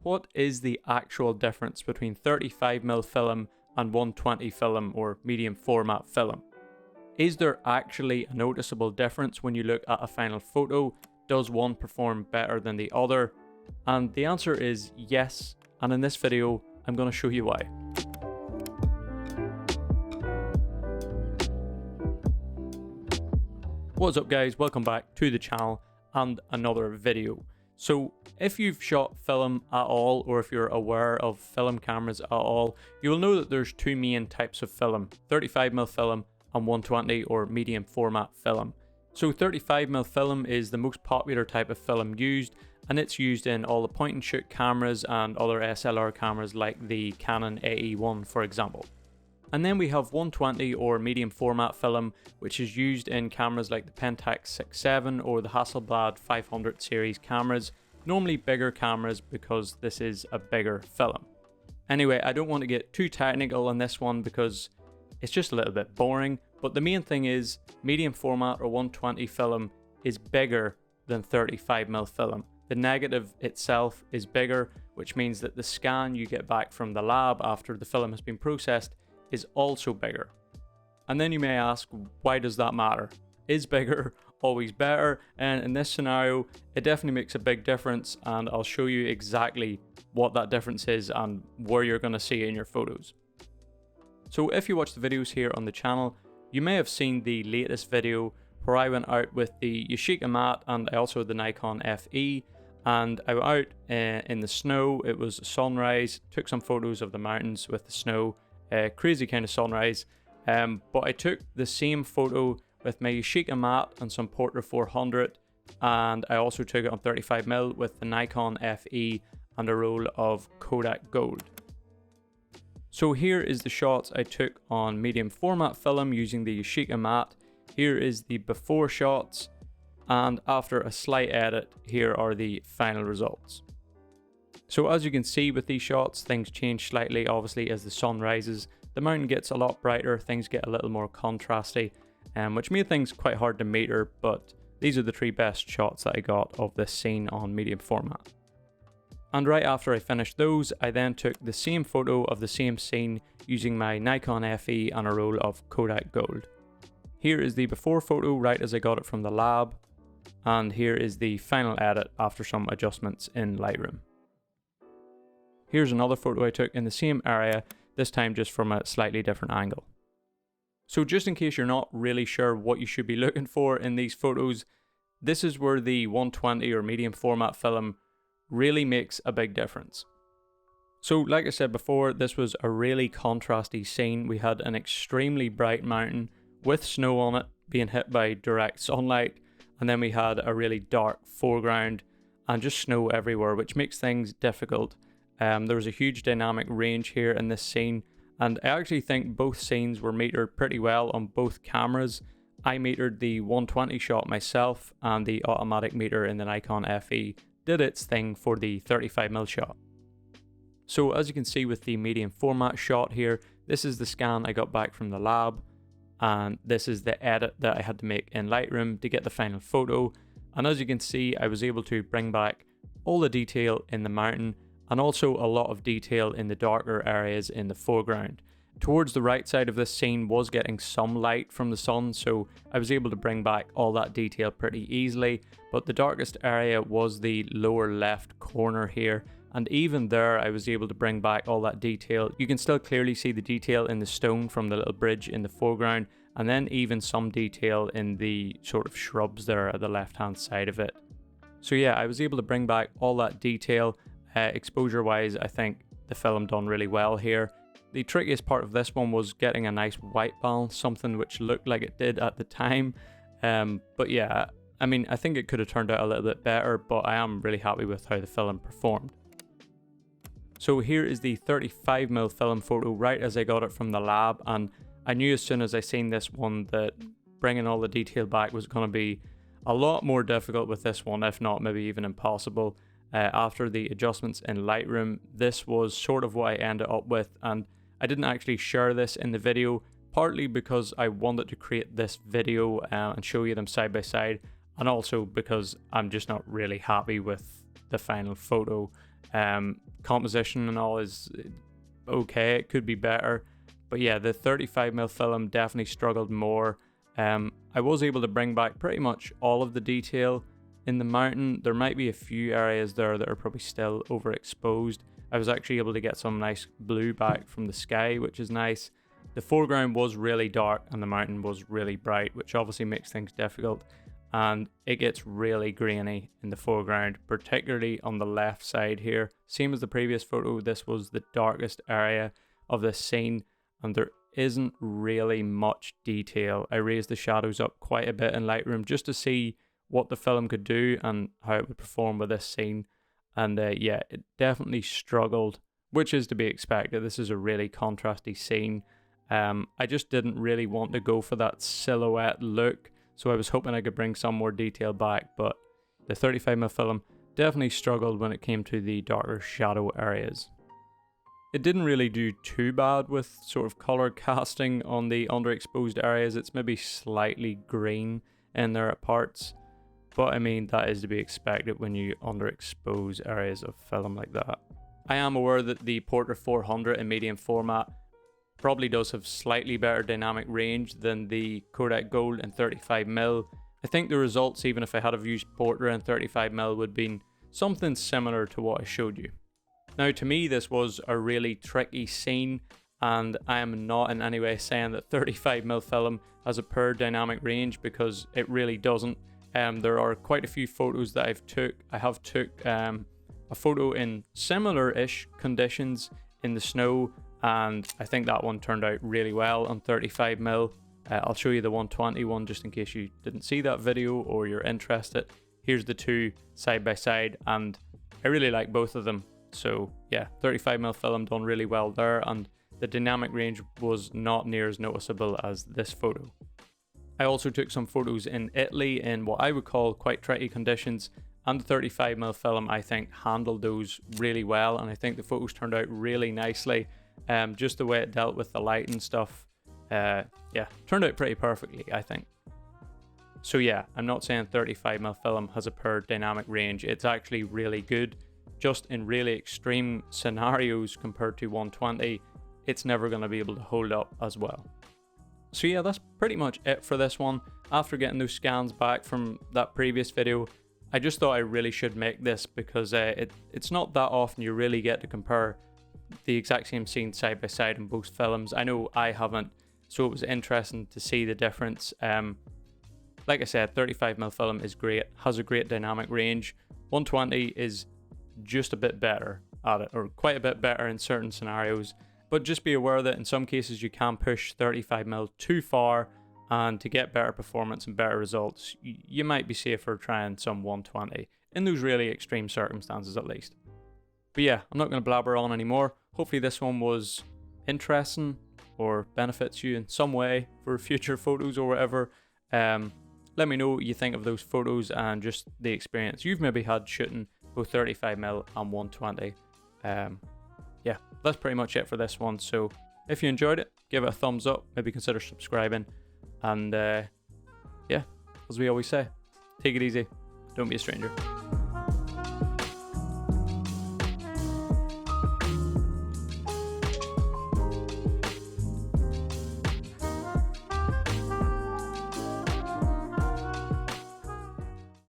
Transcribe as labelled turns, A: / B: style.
A: what is the actual difference between 35mm film and 120 film or medium format film? Is there actually a noticeable difference when you look at a final photo? Does one perform better than the other? And the answer is yes, and in this video I'm going to show you why. What's up guys, welcome back to the channel and another video. So if you've shot film at all, or if you're aware of film cameras at all, you will know that there's two main types of film, 35mm film and 120 or medium format film. So 35mm film is the most popular type of film used, and it's used in all the point and shoot cameras and other SLR cameras like the Canon AE1 for example. And then we have 120 or medium format film, which is used in cameras like the Pentax 6.7 or the Hasselblad 500 series cameras, normally bigger cameras because this is a bigger film. Anyway, I don't want to get too technical on this one because it's just a little bit boring, but the main thing is medium format or 120 film is bigger than 35mm film. The negative itself is bigger, which means that the scan you get back from the lab after the film has been processed is also bigger. And then you may ask, why does that matter? Is bigger always better? And in this scenario, it definitely makes a big difference, and I'll show you exactly what that difference is and where you're going to see it in your photos. So if you watch the videos here on the channel, you may have seen the latest video where I went out with the Yashica Mat and also the Nikon FE, and I went out in the snow. It was sunrise, took some photos of the mountains with the snow. Crazy kind of sunrise, but I took the same photo with my Yashica Mat and some Portra 400, and I also took it on 35mm with the Nikon FE and a roll of Kodak Gold. So here is the shots I took on medium format film using the Yashica Mat. Here is the before shots, and after a slight edit, here are the final results. So as you can see with these shots, things change slightly obviously as the sun rises. The mountain gets a lot brighter, things get a little more contrasty, which made things quite hard to meter, but these are the three best shots that I got of this scene on medium format. And right after I finished those, I then took the same photo of the same scene using my Nikon FE and a roll of Kodak Gold. Here is the before photo right as I got it from the lab, and here is the final edit after some adjustments in Lightroom. Here's another photo I took in the same area, this time just from a slightly different angle. So just in case you're not really sure what you should be looking for in these photos, this is where the 120 or medium format film really makes a big difference. So like I said before, this was a really contrasty scene. We had an extremely bright mountain with snow on it being hit by direct sunlight, and then we had a really dark foreground and just snow everywhere, which makes things difficult. There was a huge dynamic range here in this scene, and I actually think both scenes were metered pretty well on both cameras. I metered the 120 shot myself, and the automatic meter in the Nikon FE did its thing for the 35mm shot. So as you can see with the medium format shot here, this is the scan I got back from the lab, and this is the edit that I had to make in Lightroom to get the final photo. And as you can see, I was able to bring back all the detail in the mountain, and also a lot of detail in the darker areas in the foreground. Towards the right side of this scene was getting some light from the sun, so I was able to bring back all that detail pretty easily, but the darkest area was the lower left corner here, and even there I was able to bring back all that detail. You can still clearly see the detail in the stone from the little bridge in the foreground, and then even some detail in the sort of shrubs there at the left hand side of it. So yeah, I was able to bring back all that detail. Exposure wise, I think the film done really well here. The trickiest part of this one was getting a nice white balance, something which looked like it did at the time. But yeah, I mean, I think it could have turned out a little bit better, but I am really happy with how the film performed. So here is the 35mm film photo right as I got it from the lab, and I knew as soon as I seen this one that bringing all the detail back was going to be a lot more difficult with this one, if not maybe even impossible. After the adjustments in Lightroom, this was sort of what I ended up with, and I didn't actually share this in the video, partly because I wanted to create this video and show you them side by side, and also because I'm just not really happy with the final photo, composition and all is okay. It could be better. But yeah, the 35mm film definitely struggled more. I was able to bring back pretty much all of the detail in the mountain. There might be a few areas there that are probably still overexposed. I was actually able to get some nice blue back from the sky, which is nice. The foreground was really dark and the mountain was really bright, which obviously makes things difficult. And it gets really grainy in the foreground, particularly on the left side here. Same as the previous photo, this was the darkest area of this scene, and there isn't really much detail. I raised the shadows up quite a bit in Lightroom just to see what the film could do and how it would perform with this scene. And yeah, it definitely struggled, which is to be expected. This is a really contrasty scene. I just didn't really want to go for that silhouette look, so I was hoping I could bring some more detail back, but the 35mm film definitely struggled when it came to the darker shadow areas. It didn't really do too bad with sort of color casting on the underexposed areas. It's maybe slightly green in there at parts, but I mean, that is to be expected when you underexpose areas of film like that. I am aware that the Portra 400 in medium format probably does have slightly better dynamic range than the Kodak Gold in 35mm. I think the results, even if I had have used Portra in 35mm, would have been something similar to what I showed you. Now, to me, this was a really tricky scene, and I am not in any way saying that 35mm film has a poor dynamic range, because it really doesn't. There are quite a few photos that I have took a photo in similar-ish conditions in the snow, and I think that one turned out really well on 35mm. I'll show you the 120 one just in case you didn't see that video or you're interested. Here's the two side by side, and I really like both of them. So yeah, 35mm film done really well there, and the dynamic range was not near as noticeable as this photo. I also took some photos in Italy in what I would call quite tricky conditions, and the 35mm film I think handled those really well, and I think the photos turned out really nicely. Just the way it dealt with the light and stuff, yeah, turned out pretty perfectly, I think. So yeah, I'm not saying 35mm film has a poor dynamic range. It's actually really good. Just in really extreme scenarios compared to 120, it's never going to be able to hold up as well. So yeah, that's pretty much it for this one. After getting those scans back from that previous video, I just thought I really should make this, because it's not that often you really get to compare the exact same scene side by side in both films. I know I haven't, so it was interesting to see the difference. Like I said, 35mm film is great, has a great dynamic range. 120 is just a bit better at it, or quite a bit better in certain scenarios. But just be aware that in some cases you can push 35mm too far, and to get better performance and better results, you might be safer trying some 120 in those really extreme circumstances at least. But yeah, I'm not going to blabber on anymore. Hopefully this one was interesting or benefits you in some way for future photos or whatever. Let me know what you think of those photos and just the experience you've maybe had shooting both 35mm and 120. Yeah, that's pretty much it for this one. So if you enjoyed it, give it a thumbs up, maybe consider subscribing, and yeah, as we always say, take it easy, don't be a stranger.